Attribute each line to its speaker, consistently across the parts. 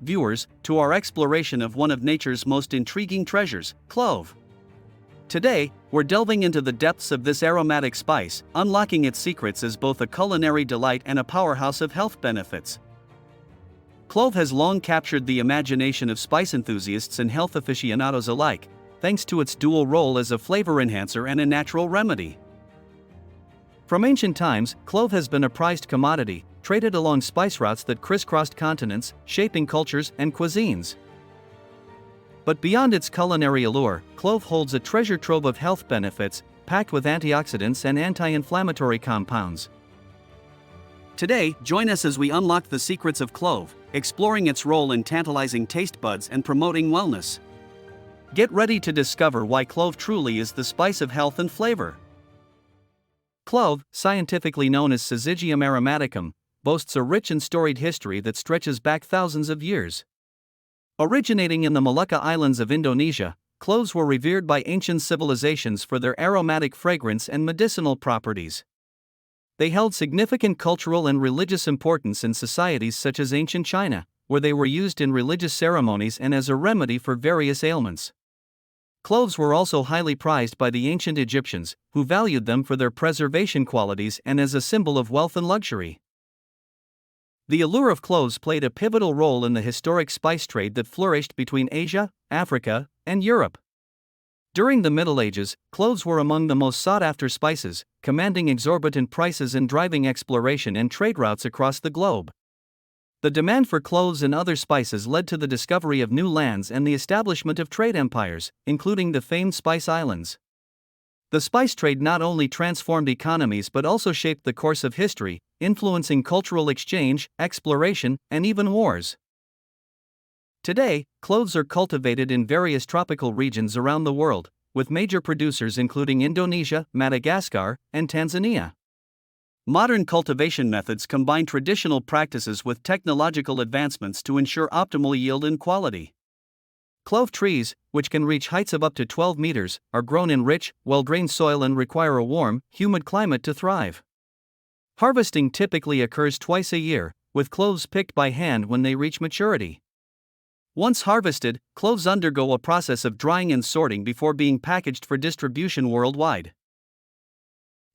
Speaker 1: viewers, to our exploration of one of nature's most intriguing treasures, clove. Today, we're delving into the depths of this aromatic spice, unlocking its secrets as both a culinary delight and a powerhouse of health benefits. Clove has long captured the imagination of spice enthusiasts and health aficionados alike, thanks to its dual role as a flavor enhancer and a natural remedy. From ancient times, clove has been a prized commodity, traded along spice routes that crisscrossed continents, shaping cultures and cuisines. But beyond its culinary allure, clove holds a treasure trove of health benefits, packed with antioxidants and anti-inflammatory compounds. Today, join us as we unlock the secrets of clove, exploring its role in tantalizing taste buds and promoting wellness. Get ready to discover why clove truly is the spice of health and flavor. Clove, scientifically known as Syzygium aromaticum, boasts a rich and storied history that stretches back thousands of years. Originating in the Molucca Islands of Indonesia, cloves were revered by ancient civilizations for their aromatic fragrance and medicinal properties. They held significant cultural and religious importance in societies such as ancient China, where they were used in religious ceremonies and as a remedy for various ailments. Cloves were also highly prized by the ancient Egyptians, who valued them for their preservation qualities and as a symbol of wealth and luxury. The allure of cloves played a pivotal role in the historic spice trade that flourished between Asia, Africa, and Europe. During the Middle Ages, cloves were among the most sought-after spices, commanding exorbitant prices and driving exploration and trade routes across the globe. The demand for cloves and other spices led to the discovery of new lands and the establishment of trade empires, including the famed Spice Islands. The spice trade not only transformed economies but also shaped the course of history, influencing cultural exchange, exploration, and even wars. Today, cloves are cultivated in various tropical regions around the world, with major producers including Indonesia, Madagascar, and Tanzania. Modern cultivation methods combine traditional practices with technological advancements to ensure optimal yield and quality. Clove trees, which can reach heights of up to 12 meters, are grown in rich, well-drained soil and require a warm, humid climate to thrive. Harvesting typically occurs twice a year, with cloves picked by hand when they reach maturity. Once harvested, cloves undergo a process of drying and sorting before being packaged for distribution worldwide.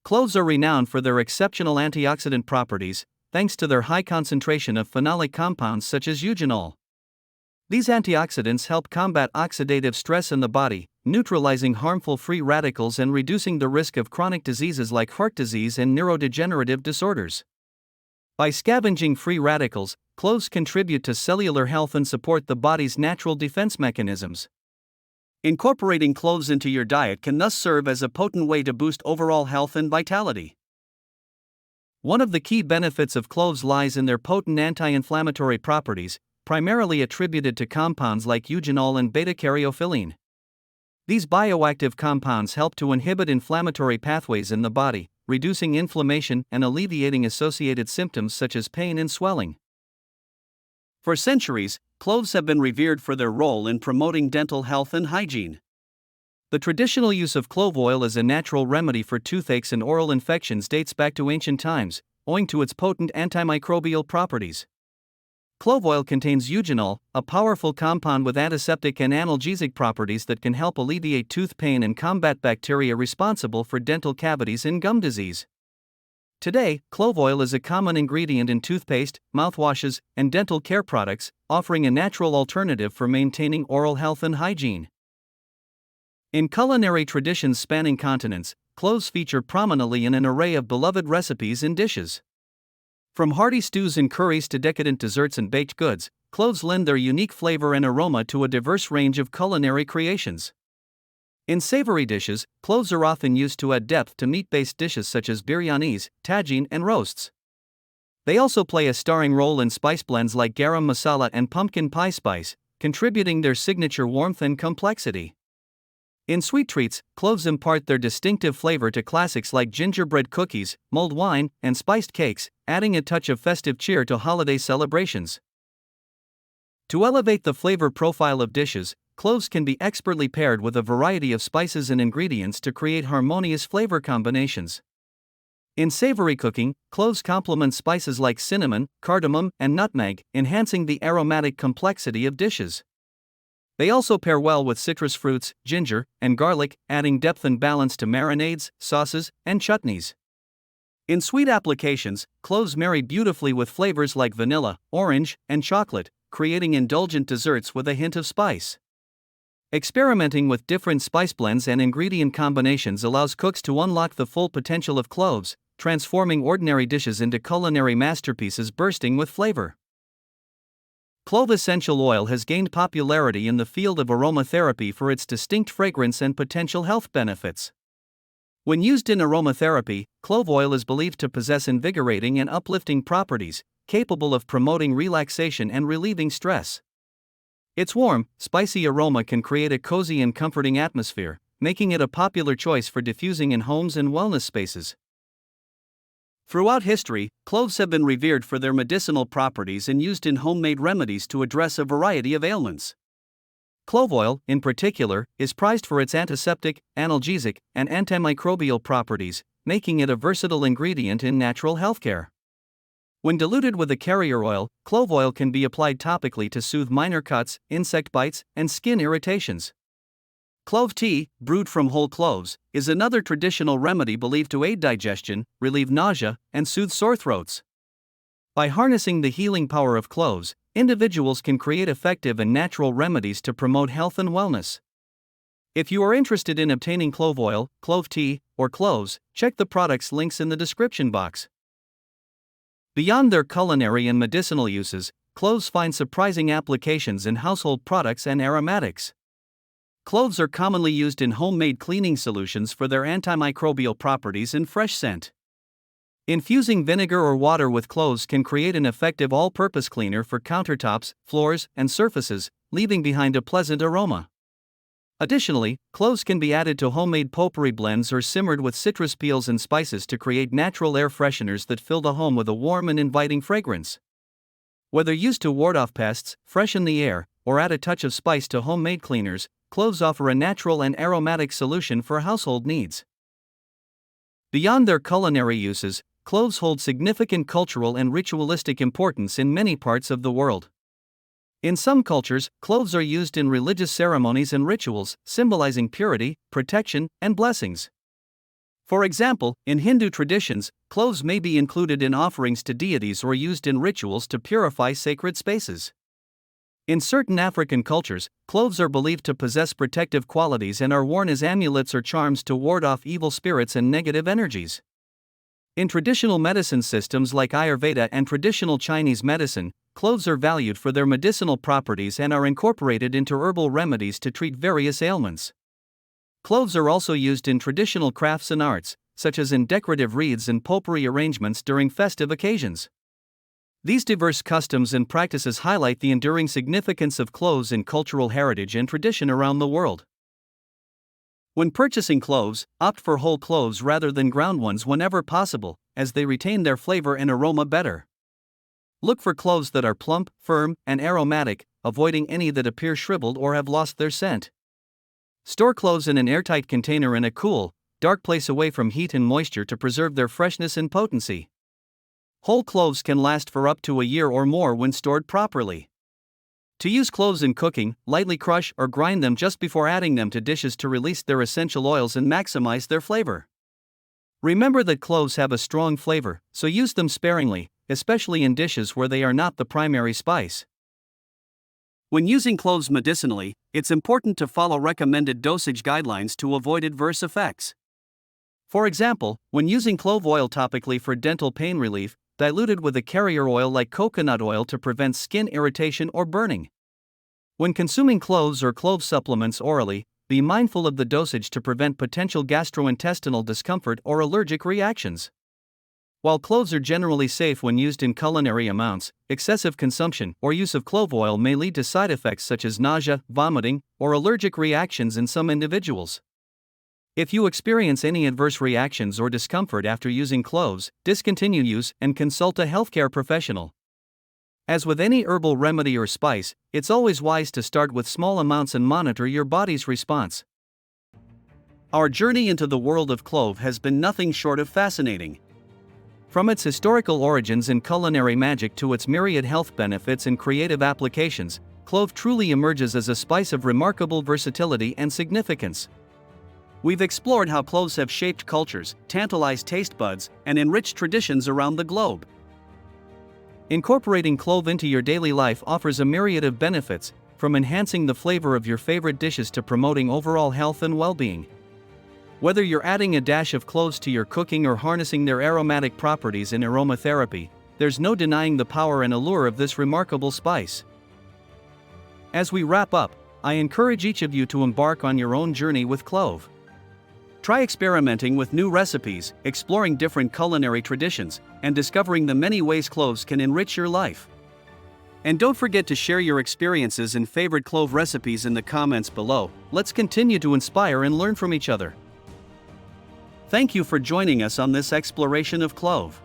Speaker 1: Cloves are renowned for their exceptional antioxidant properties, thanks to their high concentration of phenolic compounds such as eugenol. These antioxidants help combat oxidative stress in the body, neutralizing harmful free radicals and reducing the risk of chronic diseases like heart disease and neurodegenerative disorders. By scavenging free radicals, cloves contribute to cellular health and support the body's natural defense mechanisms. Incorporating cloves into your diet can thus serve as a potent way to boost overall health and vitality. One of the key benefits of cloves lies in their potent anti-inflammatory properties, primarily attributed to compounds like eugenol and beta-caryophyllene. These bioactive compounds help to inhibit inflammatory pathways in the body, reducing inflammation and alleviating associated symptoms such as pain and swelling. For centuries, cloves have been revered for their role in promoting dental health and hygiene. The traditional use of clove oil as a natural remedy for toothaches and oral infections dates back to ancient times, owing to its potent antimicrobial properties. Clove oil contains eugenol, a powerful compound with antiseptic and analgesic properties that can help alleviate tooth pain and combat bacteria responsible for dental cavities and gum disease. Today, clove oil is a common ingredient in toothpaste, mouthwashes, and dental care products, offering a natural alternative for maintaining oral health and hygiene. In culinary traditions spanning continents, cloves feature prominently in an array of beloved recipes and dishes. From hearty stews and curries to decadent desserts and baked goods, cloves lend their unique flavor and aroma to a diverse range of culinary creations. In savory dishes, cloves are often used to add depth to meat-based dishes such as biryanis, tagine, and roasts. They also play a starring role in spice blends like garam masala and pumpkin pie spice, contributing their signature warmth and complexity. In sweet treats, cloves impart their distinctive flavor to classics like gingerbread cookies, mulled wine, and spiced cakes, adding a touch of festive cheer to holiday celebrations. To elevate the flavor profile of dishes, cloves can be expertly paired with a variety of spices and ingredients to create harmonious flavor combinations. In savory cooking, cloves complement spices like cinnamon, cardamom, and nutmeg, enhancing the aromatic complexity of dishes. They also pair well with citrus fruits, ginger, and garlic, adding depth and balance to marinades, sauces, and chutneys. In sweet applications, cloves marry beautifully with flavors like vanilla, orange, and chocolate, creating indulgent desserts with a hint of spice. Experimenting with different spice blends and ingredient combinations allows cooks to unlock the full potential of cloves, transforming ordinary dishes into culinary masterpieces bursting with flavor. Clove essential oil has gained popularity in the field of aromatherapy for its distinct fragrance and potential health benefits. When used in aromatherapy, clove oil is believed to possess invigorating and uplifting properties, capable of promoting relaxation and relieving stress. Its warm, spicy aroma can create a cozy and comforting atmosphere, making it a popular choice for diffusing in homes and wellness spaces. Throughout history, cloves have been revered for their medicinal properties and used in homemade remedies to address a variety of ailments. Clove oil, in particular, is prized for its antiseptic, analgesic, and antimicrobial properties, making it a versatile ingredient in natural healthcare. When diluted with a carrier oil, clove oil can be applied topically to soothe minor cuts, insect bites, and skin irritations. Clove tea, brewed from whole cloves, is another traditional remedy believed to aid digestion, relieve nausea, and soothe sore throats. By harnessing the healing power of cloves, individuals can create effective and natural remedies to promote health and wellness. If you are interested in obtaining clove oil, clove tea, or cloves, check the products links in the description box. Beyond their culinary and medicinal uses, cloves find surprising applications in household products and aromatics. Cloves are commonly used in homemade cleaning solutions for their antimicrobial properties and fresh scent. Infusing vinegar or water with cloves can create an effective all-purpose cleaner for countertops, floors, and surfaces, leaving behind a pleasant aroma. Additionally, cloves can be added to homemade potpourri blends or simmered with citrus peels and spices to create natural air fresheners that fill the home with a warm and inviting fragrance. Whether used to ward off pests, freshen the air, or add a touch of spice to homemade cleaners, cloves offer a natural and aromatic solution for household needs. Beyond their culinary uses, cloves hold significant cultural and ritualistic importance in many parts of the world. In some cultures, cloves are used in religious ceremonies and rituals, symbolizing purity, protection, and blessings. For example, in Hindu traditions, cloves may be included in offerings to deities or used in rituals to purify sacred spaces. In certain African cultures, cloves are believed to possess protective qualities and are worn as amulets or charms to ward off evil spirits and negative energies. In traditional medicine systems like Ayurveda and traditional Chinese medicine, cloves are valued for their medicinal properties and are incorporated into herbal remedies to treat various ailments. Cloves are also used in traditional crafts and arts, such as in decorative wreaths and potpourri arrangements during festive occasions. These diverse customs and practices highlight the enduring significance of cloves in cultural heritage and tradition around the world. When purchasing cloves, opt for whole cloves rather than ground ones whenever possible, as they retain their flavor and aroma better. Look for cloves that are plump, firm, and aromatic, avoiding any that appear shriveled or have lost their scent. Store cloves in an airtight container in a cool, dark place away from heat and moisture to preserve their freshness and potency. Whole cloves can last for up to a year or more when stored properly. To use cloves in cooking, lightly crush or grind them just before adding them to dishes to release their essential oils and maximize their flavor. Remember that cloves have a strong flavor, so use them sparingly, especially in dishes where they are not the primary spice. When using cloves medicinally, it's important to follow recommended dosage guidelines to avoid adverse effects. For example, when using clove oil topically for dental pain relief, dilute it with a carrier oil like coconut oil to prevent skin irritation or burning. When consuming cloves or clove supplements orally, be mindful of the dosage to prevent potential gastrointestinal discomfort or allergic reactions. While cloves are generally safe when used in culinary amounts, excessive consumption or use of clove oil may lead to side effects such as nausea, vomiting, or allergic reactions in some individuals. If you experience any adverse reactions or discomfort after using cloves, discontinue use and consult a healthcare professional. As with any herbal remedy or spice, it's always wise to start with small amounts and monitor your body's response. Our journey into the world of clove has been nothing short of fascinating. From its historical origins in culinary magic to its myriad health benefits and creative applications, clove truly emerges as a spice of remarkable versatility and significance. We've explored how cloves have shaped cultures, tantalized taste buds, and enriched traditions around the globe. Incorporating clove into your daily life offers a myriad of benefits, from enhancing the flavor of your favorite dishes to promoting overall health and well-being. Whether you're adding a dash of cloves to your cooking or harnessing their aromatic properties in aromatherapy, there's no denying the power and allure of this remarkable spice. As we wrap up, I encourage each of you to embark on your own journey with clove. Try experimenting with new recipes, exploring different culinary traditions, and discovering the many ways cloves can enrich your life. And don't forget to share your experiences and favorite clove recipes in the comments below. Let's continue to inspire and learn from each other. Thank you for joining us on this exploration of clove.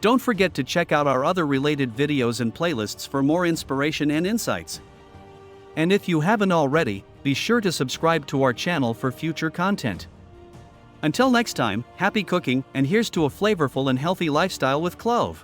Speaker 1: Don't forget to check out our other related videos and playlists for more inspiration and insights. And if you haven't already, be sure to subscribe to our channel for future content. Until next time, happy cooking, and here's to a flavorful and healthy lifestyle with clove.